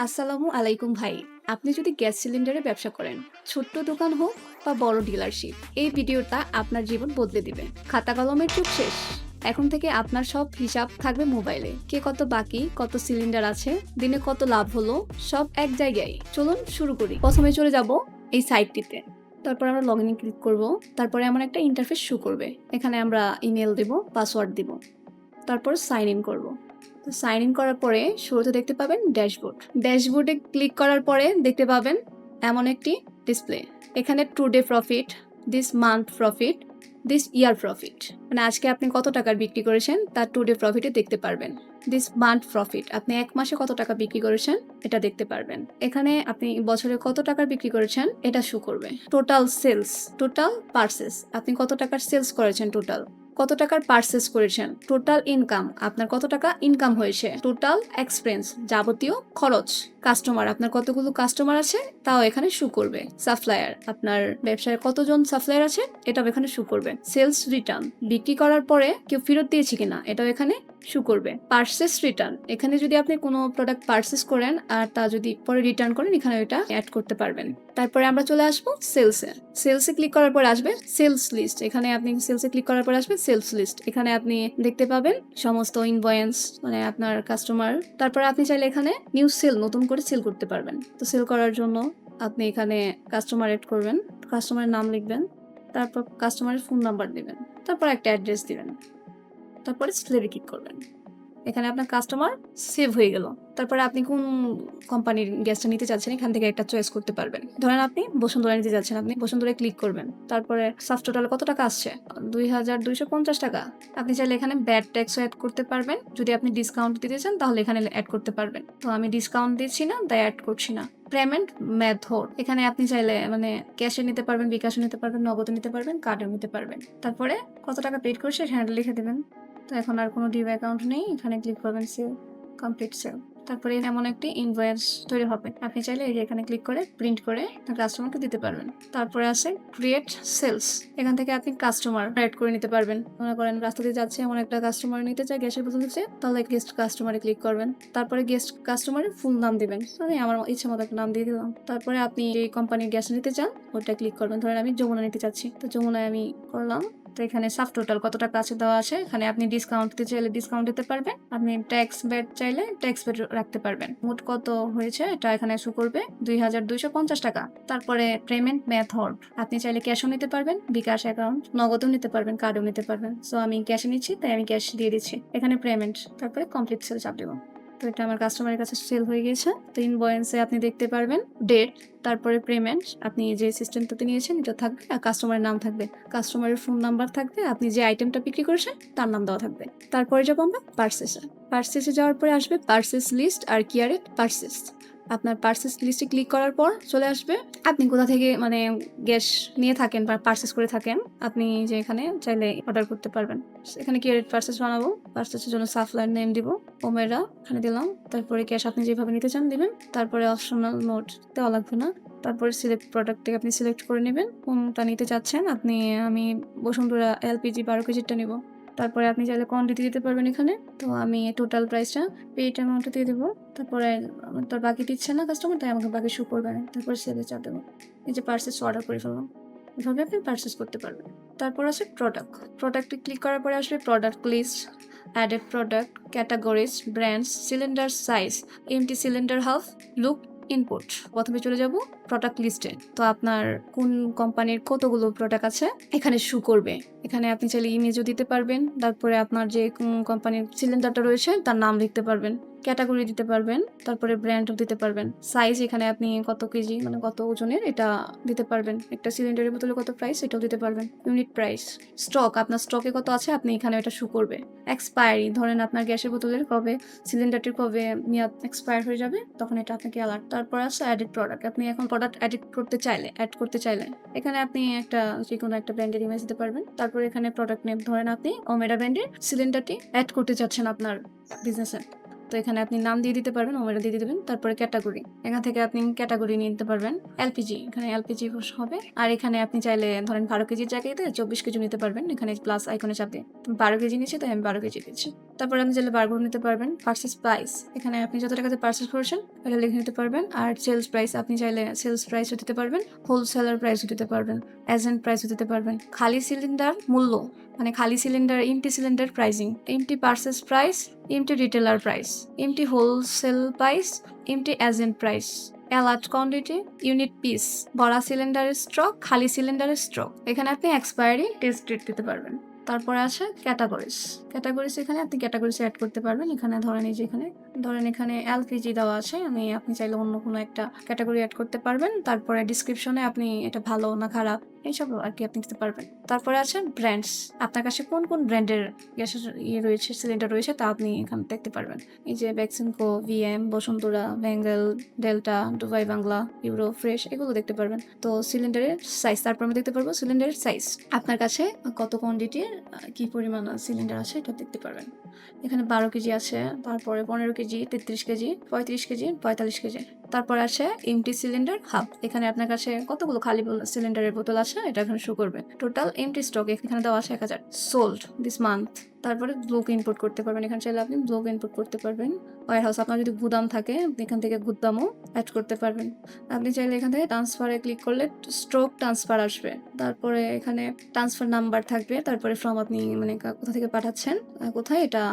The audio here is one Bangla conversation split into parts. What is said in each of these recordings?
আসসালামু আলাইকুম ভাই। আপনি যদি গ্যাস সিলিন্ডারের ব্যবসা করেন, ছোট্ট দোকান হোক বা বড় ডিলারশিপ, এই ভিডিওটা আপনার জীবন বদলে দিবে। খাতা কলমের যুগ শেষ। এখন থেকে আপনার সব হিসাব থাকবে মোবাইলে। কে কত বাকি, কত সিলিন্ডার আছে, দিনে কত লাভ হলো, সব এক জায়গায়। চলুন শুরু করি। প্রথমে চলে যাব এই সাইটটিতে। তারপর আমরা লগ ইন ক্লিক করব। তারপরে এমন একটা ইন্টারফেস শো করবে। এখানে আমরা ইমেল দেব, পাসওয়ার্ড দিব। তারপর সাইন ইন করব। তো সাইন ইন করার পরে শুরুতে দেখতে পাবেন ড্যাশবোর্ড। ড্যাশবোর্ডে ক্লিক করার পরে দেখতে পাবেন এমন একটি ডিসপ্লে। এখানে today profit, this month profit, this year profit, মানে আজকে আপনি কত টাকার বিক্রি করেছেন তার টুডে প্রফিটে দেখতে পারবেন। দিস মান্থ প্রফিট, আপনি এক মাসে কত টাকা বিক্রি করেছেন এটা দেখতে পারবেন। এখানে আপনি বছরে কত টাকার বিক্রি করেছেন এটা শো করবে। টোটাল সেলস, টোটাল পার্সেস, আপনি কত টাকার সেলস করেছেন, টোটাল কত টাকার পারচেস করেছেন, টোটাল ইনকাম, আপনার কত টাকা ইনকাম হয়েছে, টোটাল এক্সপেন্স, যাবতীয় খরচ, কাস্টমার, আপনার কতগুলো কাস্টমার আছে তাও এখানে শো করবে। সাপ্লায়ার, আপনার ব্যবসায় কতজন সাপ্লায়ার আছে এটাও এখানে শো করবে। সেলস রিটার্ন, বিক্রি করার পরে কেউ ফেরত দিয়েছে কিনা এটাও এখানে শো করবে। পার্সেস রিটার্ন, এখানে যদি আপনি কোনো প্রোডাক্ট পার্সেস করেন আর তা যদি পরে রিটার্ন করেন এখানে এটা অ্যাড করতে পারবেন। তারপরে আমরা চলে আসবো সেলসে। সেলসে ক্লিক করার পর আসবে সেলস লিস্ট। এখানে আপনি সেলসে ক্লিক করার পর আসবে সেলস লিস্ট। এখানে আপনি দেখতে পাবেন সমস্ত ইনভয়েন্স, মানে আপনার কাস্টমার। তারপরে আপনি চাইলে এখানে নিউ সেল, নতুন করে সেল করতে পারবেন। তো সেল করার জন্য আপনি এখানে কাস্টমার এড করবেন, কাস্টমারের নাম লিখবেন, তারপর কাস্টমারের ফোন নাম্বার দিবেন, তারপর একটা অ্যাড্রেস দিবেন, তারপরে সেলে ক্লিক করবেন। এখানে আপনার কাস্টমার সেভ হয়ে গেল। তারপরে আপনি কোন কোম্পানির গ্যাসটা নিতে চাচ্ছেন এখান থেকে একটা চয়েস করতে পারবেন। ধরেন আপনি বসুন্ধরা নিতে যাচ্ছেন, আপনি বসুন্ধরায় ক্লিক করবেন। তারপরে সাব টোটাল কত টাকা আসছে, 2250 টাকা। আপনি চাইলে এখানে ব্যাড ট্যাক্সও অ্যাড করতে পারবেন। যদি আপনি ডিসকাউন্ট দিতে চান তাহলে এখানে অ্যাড করতে পারবেন। তো আমি ডিসকাউন্ট দিচ্ছি না, তাই অ্যাড করছি না। পেমেন্ট মেথড, এখানে আপনি চাইলে মানে ক্যাশে নিতে পারবেন, বিকাশে নিতে পারবেন, নগদে নিতে পারবেন, কার্ডেও নিতে পারবেন। তারপরে কত টাকা পেড করছে এখানে লিখে দেবেন। তো এখন আর কোনো ডিউ অ্যাকাউন্ট নেই, এখানে ক্লিক করবেন সেল, কমপ্লিট সেল। তারপরে এমন একটি ইনভয়েস তৈরি হবে। আপনি চাইলে এই যে এখানে ক্লিক করে প্রিন্ট করে কাস্টমারকে দিতে পারবেন। তারপরে আছে ক্রিয়েট সেলস। এখান থেকে আপনি কাস্টমার অ্যাড করে নিতে পারবেন। মনে করেন রাস্তা দিয়ে যাচ্ছে, এমন একটা কাস্টমার নিতে চায়, গ্যাসের বোতল নিতে, তাহলে গেস্ট কাস্টমারে ক্লিক করবেন। তারপরে গেস্ট কাস্টমারের ফুল নাম দিবেন। আমি আমার ইচ্ছে মতো একটা নাম দিয়ে দিলাম। তারপরে আপনি যে কোম্পানির গ্যাস নিতে চান ওটা ক্লিক করবেন। ধরেন আমি যমুনা নিতে চাচ্ছি, তো যমুনায় আমি করলাম। তো এখানে সাব টোটাল কত টাকা আছে দেওয়া আছে। এখানে আপনি ডিসকাউন্ট দিতে চাইলে ডিসকাউন্ট দিতে পারবেন, আপনি ট্যাক্স ব্যাট চাইলে ট্যাক্স ব্যাট রাখতে পারবেন। মোট কত হয়েছে এটা এখানে শো করবে, 2250 টাকা। তারপরে পেমেন্ট মেথড, আপনি চাইলে ক্যাশও নিতে পারবেন, বিকাশ অ্যাকাউন্ট, নগদও নিতে পারবেন, কার্ডও নিতে পারবেন। সো আমি ক্যাশে নিচ্ছি, তাই আমি ক্যাশ দিয়ে দিচ্ছি। এখানে পেমেন্ট, তারপরে কমপ্লিট সেল চাপ দেবো। তো এটা আমার কাস্টমারের কাছে সেল হয়ে গেছে। তো ইনভয়েসে আপনি দেখতে পারবেন ডেট, তারপরে পেমেন্ট, আপনি যে সিস্টেমটাতে নিয়েছেন এটা থাকবে, আর কাস্টমারের নাম থাকবে, কাস্টমারের ফোন নাম্বার থাকবে, আপনি যে আইটেমটা বিক্রি করেছেন তার নাম দেওয়া থাকবে। তারপরে যাবো আমরা পার্সেসে। পার্সেসে যাওয়ার পরে আসবে পার্সেস লিস্ট আর কিয়ারেট পার্সেস। আপনার পার্সেস লিস্টে ক্লিক করার পর চলে আসবে আপনি কোথা থেকে মানে গ্যাস নিয়ে থাকেন বা পার্সেস করে থাকেন, আপনি যে এখানে চাইলে অর্ডার করতে পারবেন। এখানে কিয়ারেট পার্সেস বানাবো, পার্সেসের জন্য সাপ্লায়ার নেম দিব, ওমেরা এখানে দিলাম। তারপরে ক্যাশ আপনি যেভাবে নিতে চান দিবেন। তারপরে অপশনাল নোট দেওয়া লাগবে না। তারপরে সিলেক্ট প্রোডাক্ট থেকে আপনি সিলেক্ট করে নেবেন কোনটা নিতে চাচ্ছেন। আমি বসুন্ধরা এলপিজি 12 কেজিটা নিব। তারপরে আপনি চাইলে কোয়ান্টিটি দিতে পারবেন এখানে। তো আমি টোটাল প্রাইসটা পেইড অ্যামাউন্টে দিয়ে দেবো। তারপরে আমার তো বাকি দিচ্ছে না কাস্টমার, তাই আমাকে বাকি শো করবে না। তারপরে সেলে চাপ দেবো। এই যে পার্সেস অর্ডার করে ফেললাম, এভাবে আপনি পার্সেস করতে পারবেন। তারপর আছে প্রোডাক্ট। প্রোডাক্টে ক্লিক করার পরে আসবে product list, added product, categories, brands, cylinder size, empty cylinder half, look, input. প্রথমে চলে যাব প্রোডাক্ট লিস্টে। তো আপনার কোন কোম্পানির কতগুলো প্রোডাক্ট আছে এখানে শো করবে। এখানে আপনি চাইলে ইমেজও দিতে পারবেন। তারপরে আপনার যে কোম্পানির সিলিন্ডারটা রয়েছে তার নাম লিখতে পারবেন, ক্যাটাগরি দিতে পারবেন, তারপরে ব্র্যান্ডও দিতে পারবেন। সাইজ এখানে আপনি কত কেজি মানে কত ওজনের এটা দিতে পারবেন। একটা সিলিন্ডারের বোতলে কত প্রাইস এটাও দিতে পারবেন। ইউনিট প্রাইস, স্টক, আপনার স্টকে কত আছে আপনি এখানে এটা শো করবে। এক্সপায়ারি, ধরেন আপনার গ্যাসের বোতলের কবে সিলিন্ডারটির কবে মেয়াদ এক্সপায়ার হয়ে যাবে তখন এটা আপনাকে অ্যালার্ট। তারপর আছে অ্যাডেড প্রোডাক্ট। আপনি এখন প্রোডাক্ট অ্যাড করতে চাইলে এখানে আপনি একটা যে কোনো একটা ব্র্যান্ডের ইমেজ দিতে পারবেন। তারপর এখানে প্রোডাক্ট নেম, ধরেন আপনি ওমেরা ব্র্যান্ডের সিলিন্ডারটি অ্যাড করতে চাচ্ছেন আপনার বিজনেসে। তো এখানে আপনি নাম দিয়ে দিতে পারবেন, ওমেরা দিয়ে দেবেন। তারপরে ক্যাটাগরি, এখান থেকে আপনি ক্যাটাগরি নিয়ে নিতে পারবেন। এলপিজি, এখানে এলপিজি হবে। আর এখানে আপনি চাইলে ধরেন 12 কেজির জায়গাতে 24 কেজি নিতে পারবেন। এখানে প্লাস আইকনে চাপ দিয়ে 12 কেজি নিচ্ছে, তাই আমি 12 কেজি দিচ্ছি। তারপরে আপনি চাইলে বারকোড নিতে পারবেন। পার্চেস প্রাইস, এখানে আপনি যত টাকাতে পার্চেস করেছেন এটা লিখে নিতে পারবেন। আর সেলস প্রাইস, আপনি চাইলে সেলস প্রাইসও দিতে পারবেন, হোলসেলার প্রাইসও দিতে পারবেন, এজেন্ট প্রাইসও দিতে পারবেন। খালি সিলিন্ডার মূল্য, মানে খালি cylinder, empty cylinder pricing, empty purchase price, empty retailer price, empty wholesale price, empty agent price, alert quantity, unit piece, ভরা সিলিন্ডারের স্টক, খালি সিলিন্ডারের স্টক। এখানে আপনি এক্সপায়ারি, টেস্ট ডেট দিতে পারবেন। তারপরে আছে ক্যাটাগরিজ। ক্যাটাগরিজ এখানে আপনি ক্যাটাগরিজ অ্যাড করতে পারবেন। এখানে ধরেন এই যে এখানে এলপিজি দেওয়া আছে, আপনি চাইলে অন্য কোনো একটা ক্যাটাগরি অ্যাড করতে পারবেন। তারপরে ডিসক্রিপশনে আপনি এটা ভালো না খারাপ এইসব আর কি আপনি দিতে পারবেন। তারপরে আছে ব্র্যান্ডস, আপনার কাছে কোন কোন ব্র্যান্ডের গ্যাসের রয়েছে, সিলিন্ডার রয়েছে তা আপনি এখানে দেখতে পারবেন। এই যে Beximco, VM, Bashundhara, Bengal, delta, Dubai Bangla, euro, fresh, এগুলো দেখতে পারবেন। তো সিলিন্ডারের সাইজ, তারপর আমি দেখতে পারবো সিলিন্ডারের সাইজ, আপনার কাছে কত কোয়ান্টিটির কি পরিমাণ সিলিন্ডার আছে এটা দেখতে পারবেন। এখানে 12 কেজি আছে, তারপরে 15 কেজি, 33 কেজি, 35 কেজি, 45 কেজি। তারপর আছে এমটি সিলিন্ডার হাব, এখানে আপনার কাছে কতগুলো খালি সিলিন্ডারের বোতল আছে এটা এখানে শো করবে। টোটাল এমটি স্টক এখানে দেওয়া আছে 1000, সোল্ড দিস মান্থ। তারপরে ব্লক ইনপুট করতে পারবেন, এখানে চাইলে আপনি ব্লক ইনপুট করতে পারবেন। ওয়ার হাউস, আপনার যদি গুদাম থাকে এখান থেকে গুদামও অ্যাড করতে পারবেন। আপনি চাইলে এখান থেকে ট্রান্সফারে ক্লিক করলে স্ট্রোক ট্রান্সফার আসবে। তারপরে এখানে ট্রান্সফার নাম্বার থাকবে, তারপরে ফ্রম আপনি মানে কোথা থেকে পাঠাচ্ছেন, কোথায় এটা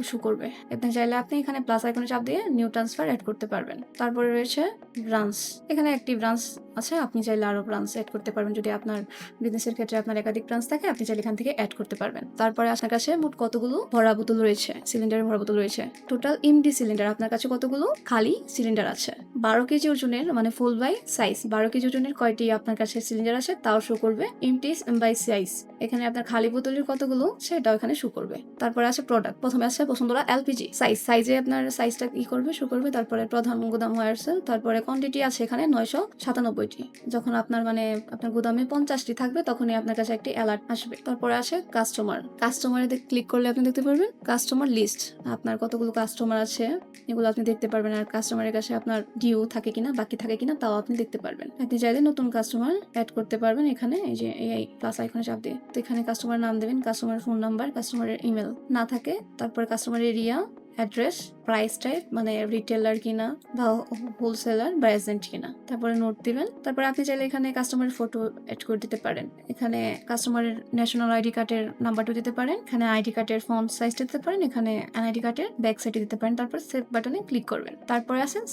শো করবে। আপনি চাইলে আপনি এখানে প্লাস আইকনে চাপ দিয়ে নিউ ট্রান্সফার অ্যাড করতে পারবেন। তারপরে রয়েছে ব্রাঞ্চ, এখানে একটি ব্রাঞ্চ আছে, আপনি চাইলে আরো ব্রাঞ্চ অ্যাড করতে পারবেন। যদি আপনার বিজনেসের ক্ষেত্রে আপনার একাধিক ব্রাঞ্চ থাকে আপনি চাইলে এখান থেকে অ্যাড করতে পারবেন। তারপরে আপনার কাছে মোট কতগুলো ভরা বোতল রয়েছে, সিলিন্ডারের ভরা বোতল রয়েছে। টোটাল এমটি সিলিন্ডার, আপনার কাছে কতগুলো খালি সিলিন্ডার আছে। 12 কেজি ওজনের মানে ফুল বাই সাইজ, 12 কেজি ওজনের কয়টি আপনার কাছে সিলিন্ডার আছে তাও শো করবে। এমটি বাই সাইজ, এখানে আপনার খালি বোতলের কতগুলো সেটাও এখানে শো করবে। তারপরে আছে প্রোডাক্ট, প্রথমে আছে বসুন্ধরা এলপিজি, সাইজে আপনার সাইজটা কি করবে শো করবে। তারপরে প্রধান গুদাম ওয়ারসেল, তারপরে কোয়ান্টিটি আছে এখানে 997টি। যখন আপনার আপনার গুদামে 50টি থাকবে তখনই আপনার কাছে একটি অ্যালার্ট আসবে। তারপরে আছে কাস্টমারে ক্লিক করলে আপনি দেখতে পারবেন কাস্টমার লিস্ট, আপনার কতগুলো কাস্টমার আছে এগুলো আপনি দেখতে পারবেন। আর কাস্টমারের কাছে আপনার ডিউ থাকে কিনা, বাকি থাকে কিনা তাও আপনি দেখতে পারবেন। আপনি চাইলে নতুন কাস্টমার অ্যাড করতে পারবেন এখানে এই যে এই প্লাস আইকনে চাপ দিয়ে। তো এখানে কাস্টমার নাম দেবেন, কাস্টমার ফোন নাম্বার, কাস্টমারের ইমেল না থাকে, তারপরে customer area, address, price type মানে রিটেলার কিনা বা হোলসেলার বা এজেন্ট কিনা, তারপরে নোট দিবেন। তারপরে আপনি চাইলে এখানে কাস্টমারের ফটো অ্যাড করে দিতে পারেন। এখানে কাস্টমারের ন্যাশনাল আইডি কার্ডের নাম্বারটা দিতে পারেন, এখানে আইডি কার্ডের ফন্ট সাইজটা দিতে পারেন, এখানে এনআইডি কার্ডের ব্যাক সাইডে দিতে পারেন। তারপর সেভ বাটনে ক্লিক করবেন। তারপরে আছেন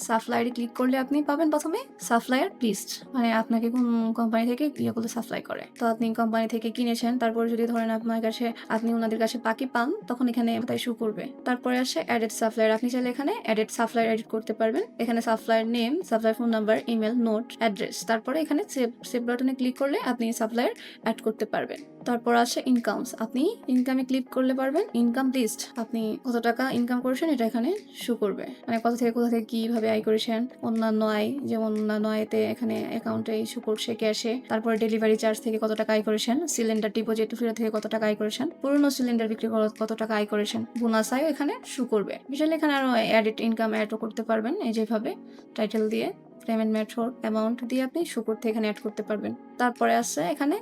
সাপ্লায়ারে ক্লিক করলে আপনি পাবেন প্রথমে সাপ্লায়ার লিস্ট, মানে আপনাকে কোন কোম্পানি থেকে ইয়েগুলো সাপ্লাই করে। তো আপনি কোম্পানি থেকে কিনেছেন, তারপর যদি ধরেন আপনার কাছে আপনি ওনাদের কাছে বাকি পান তখন এখানে তাই শো করবে। তারপরে আসে অ্যাডেড সাপ্লায়ার, আপনি চাইলে এখানে অ্যাডেড সাপ্লায়ার এডিট করতে পারবেন। এখানে supplier name, supplier phone number, email, note, address, তারপরে এখানে সেভ বাটনে ক্লিক করলে আপনি সাপ্লায়ার অ্যাড করতে পারবেন। তারপর আসে ইনকামস, আপনি ইনকামে ক্লিক করলে পারবেন ইনকাম লিস্ট, আপনি কত টাকা ইনকাম করেছেন এটা এখানে শো করবে, মানে কোথা থেকে কিভাবে আয় করেছেন। অন্যান্য আয়, যেমন অন্যান্য আয়তে এখানে অ্যাকাউন্টে শো করছে ক্যাশে। তারপরে ডেলিভারি চার্জ থেকে কত টাকা আয় করেছেন, সিলিন্ডার ডিপোজিট ফেরত থেকে কত টাকা আয় করেছেন, পুরনো সিলিন্ডার বিক্রি করে কত টাকা আয় করেছেন, বোনাস আয় এখানে শো করবে। বিশাল এখানে আরো এডিট ইনকাম অ্যাডও করতে পারবেন, এই যেভাবে টাইটেল দিয়ে পেমেন্ট মেথড অ্যামাউন্ট দিয়ে আপনি শো করতে এখানে অ্যাড করতে পারবেন। তারপরে আছে এখানে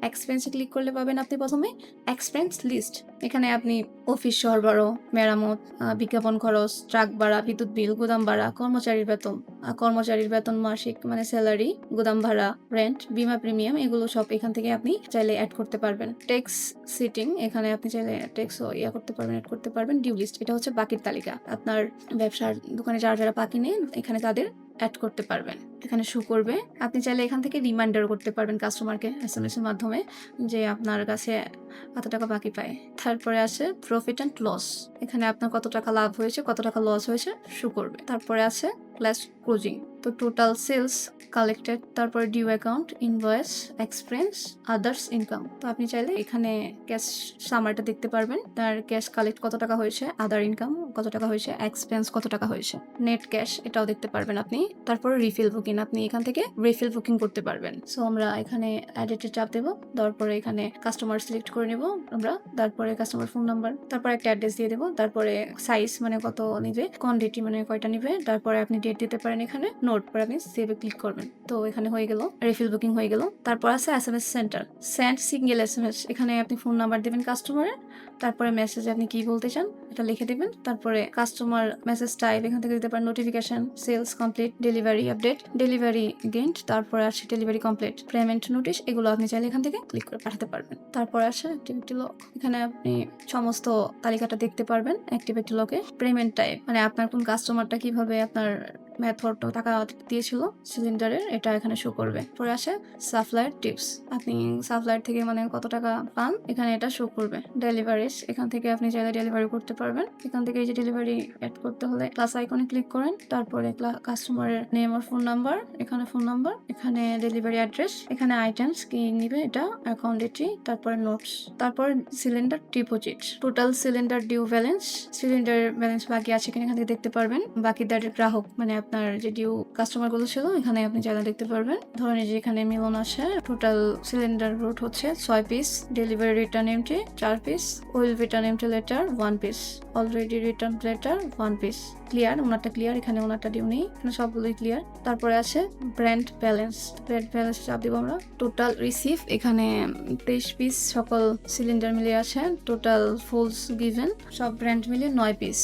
এক্সপেন্সে ক্লিক করলে পাবেন আপনি প্রথমে এক্সপেন্স লিস্ট, এখানে আপনি অফিস সরবরাহ, মেরামত, বিজ্ঞাপন খরচ, ট্রাক ভাড়া, বিদ্যুৎ বিল, গুদাম ভাড়া, কর্মচারীর বেতন মাসিক মানে স্যালারি, গুদাম ভাড়া, রেন্ট, বীমা প্রিমিয়াম, এগুলো সব এখান থেকে আপনি চাইলে অ্যাড করতে পারবেন। ট্যাক্স সিটিং, এখানে আপনি চাইলে ট্যাক্সও করতে পারবেন, অ্যাড করতে পারবেন। ডিউ লিস্ট, এটা হচ্ছে বাকির তালিকা, আপনার ব্যবসার দোকানে যারা বাকি নেন এখানে তাদের অ্যাড করতে পারবেন, এখানে শো করবে। আপনি চাইলে এখান থেকে রিমাইন্ডার করতে পারবেন কাস্টমারকে SMS এর মাধ্যমে যে আপনার কাছে কত টাকা বাকি পায়। তারপরে আছে প্রফিট অ্যান্ড লস, এখানে আপনার কত টাকা লাভ হয়েছে, কত টাকা লস হয়েছে শো করবে। তারপরে আছে ক্লাস ক্লোজিং, তো টোটাল সেলস কালেক্টেড, তারপরে due account, invoice, expense, others income. তো আপনি চাইলে এখানে ক্যাশ সামারিটা দেখতে পারবেন, তার ক্যাশ কালেক্ট কত টাকা হয়েছে, আদার ইনকাম কত টাকা হয়েছে, এক্সপেন্স কত টাকা হয়েছে, নেট ক্যাশ এটাও দেখতে পারবেন আপনি। তারপরে রিফিল বুকিং, আপনি এখান থেকে রিফিল বুকিং করতে পারবেন। সো আমরা এখানে এডিটে চাপ দেবো, তারপরে এখানে কাস্টমার সিলেক্ট করে নেব আমরা, তারপরে কাস্টমার ফোন নাম্বার, তারপরে একটা অ্যাড্রেস দিয়ে দেবো, তারপরে সাইজ মানে কত নিবে, কোয়ান্টিটি মানে কয়টা নিবে, তারপরে আপনি ডেট দিতে পারেন এখানে, নোট পরে আপনি সেভে ক্লিক করবেন। তো এখানে হয়ে গেল, রিফিল বুকিং হয়ে গেল। তারপর আছে SMS centre, send single SMS, এখানে আপনি ফোন নাম্বার দেবেন কাস্টমারের, তারপরে মেসেজে আপনি কি বলতে চান এটা লিখে দিবেন, তারপরে কাস্টমার মেসেজ টাইপ এখান থেকে দিতে পারেন notification, sales complete, delivery update, delivery গেন্ট, তারপরে আসে ডেলিভারি কমপ্লিট, পেমেন্ট নোটিশ, এগুলো আপনি চাইলে এখান থেকে ক্লিক করে পাঠাতে পারবেন। তারপর আসে অ্যাক্টিভিটি লক, এখানে আপনি সমস্ত তালিকাটা দেখতে পারবেন। অ্যাক্টিভিটি লকে পেমেন্ট টাইপ মানে আপনার কোন কাস্টমারটা কিভাবে আপনার মেথড টাকা দিয়েছিল সিলিন্ডারের, এটা এখানে শো করবে। পরে আসে সাপ্লায়ার টিপস, আপনি সাপ্লায়ার থেকে মানে কত টাকা পান এখানে এটা শো করবে। ডেলিভারিস, এখান থেকে আপনি চাইলে ডেলিভারি করতে পারবেন। এখান থেকে এই যে ডেলিভারি অ্যাড করতে হলে প্লাস আইকনে ক্লিক করেন, তারপরে কাস্টমারের নেম আর ফোন নাম্বার, এখানে ফোন নাম্বার, এখানে ডেলিভারি অ্যাড্রেস, এখানে আইটেমস কি নিবে এটা, অ্যাকাউন্ট এন্ট্রি, তারপরে নোটস, তারপর cylinder deposit, total cylinder due balance, cylinder balance বাকি আছে কিনা এখান থেকে দেখতে পারবেন। বাকি গ্রাহক মানে আপনার যে ডিউ কাস্টমার গুলো ছিল এখানে আপনি চাইলে দেখতে পারবেন। ধরেন যে এখানে মিলন আসে, টোটাল সিলিন্ডার রুট হচ্ছে 6 piece, delivery return empty 4 piece, well return empty letter 1 piece, already return letter 1 piece. Clear, ওনারটা ক্লিয়ার, এখানে ওনারটা ডিউ নেই, এখানে সবগুলোই ক্লিয়ার। তারপরে আছে ব্র্যান্ড ব্যালেন্স, ব্র্যান্ড ব্যালেন্স চাপ দিব আমরা। টোটাল রিসিভ, এখানে 23 পিস সকল সিলিন্ডার মিলিয়ে আছে, টোটাল ফুলস গিভেন সব ব্র্যান্ড মিলিয়ে 9 পিস।